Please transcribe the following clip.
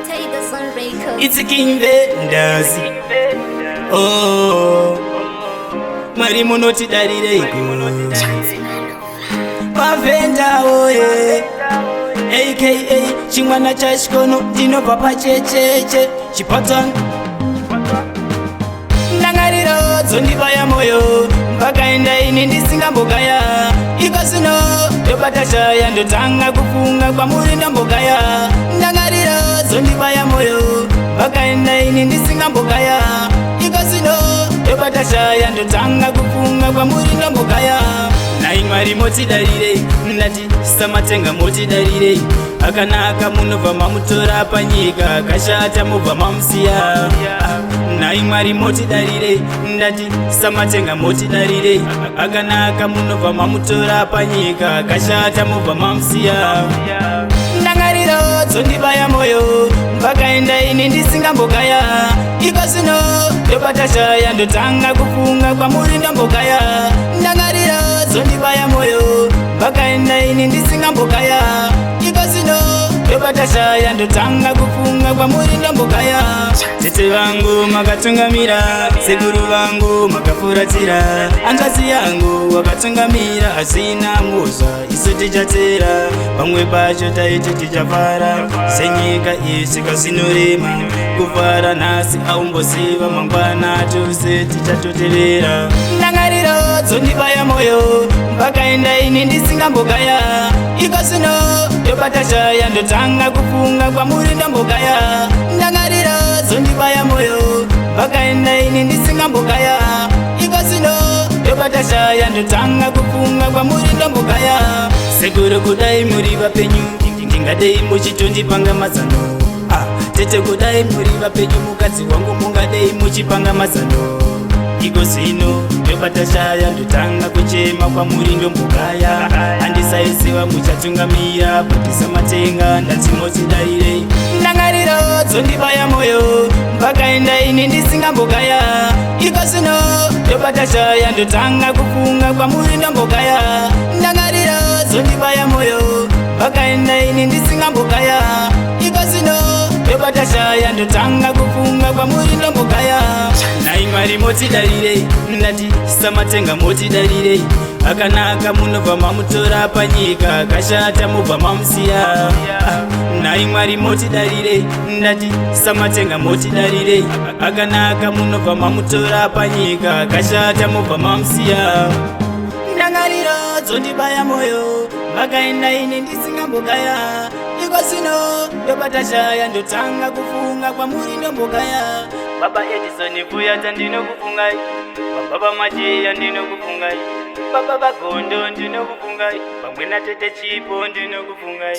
It's a King Vendors. Oh, Mari Munoti Daddy Mavenda oye, aka Chimwana Chashkono, Dino Papa Cheche, Chipatan Nangariro, Zondibaya Moyo, Bakainda in Singapogaya, Ikasuno, Yobatasha, and the Tanga Kupunga, Pamurinda Bogaya, Nangariro, Zondibaya Moyo, Bakainda in Singapogaya, Ikasuno, Yobatasha, and the Tanga Kupunga, Pamurinda Bogaya. Naimari moti darire, nati samatenga moti darire. Akanaka munova mamutora panyika, kashata muva mamsiya. Naimari moti darire, nati samatenga moti darire. Akanaka munova mamutora panyika, kashata muva mamsiya. Nangariro zondibaya moyo, bakaenda ini ndisingambogaya. Ikasuno yobatasha yandotanga kufunga kwa murinda mbogaya. Nangariro zondibaya moyo, bakaenda ini ndisingambogaya. Ikasuno yobatasha yandotanga kufunga kwa murinda mbogaya. Tete vangu makatungamira, sekuru vangu makafuratira. Angazi yangu wakatungamira, asina muza isuti jatera. Pamwe pacho taiti tichafara, senyika isi kasinorema. Kufara nasi aumbosiva, mangwana tuse tichatoterera. Nangariro zondibaya moyo, bakaenda ini ndisingambogaya. Ikasuno yobatasha yandotanga kufunga kwa murinda mbogaya. Nangariro zondibaya moyo, bakaenda ini ndisingambogaya. Ikasuno yobatasha yandotanga kufunga kwa murinda mbogaya. Sekuru kudai muri vapenyu, ndingadei muchitondipanga mazano. Tete kudai muri vapenyu, mukadzi wangu mungadei muchipanga mazano. Ikosino yobatasha yandotanga kuchema kwa murindo mbogaya. Handisaisiwa muchatungamira, patisa matenga ndatimoti darire. Nangariro zondibaya moyo, bakaenda ini ndisingambogaya. Ikosino yobatasha yandotanga kufunga kwa murindo mbogaya. Nangariro zondibaya moyo, bakaenda ini ndisingambogaya. Ikosino yobatasha yandotanga kufunga kwa murindo mbogaya. Naimari moti darire, nati samatenga moti darire. Akanaka munova mamutora panyika, kashata muva mamsiya. Naimari moti darire, nati samatenga moti darire. Akanaka munova mamutora panyika, kashata muva mamsiya. Nangariro zondibaya moyo, bakaenda ini ndisingambogaya. Ikosino yobatasha yandotanga kufunga kwa murindo mbogaya. Baba Edison Fuyata ndino kufungai, Baba Majiya ndino kufungai, Baba Bagondo ndino kufungai, Pamwe na Tete Chipo ndino kufungai.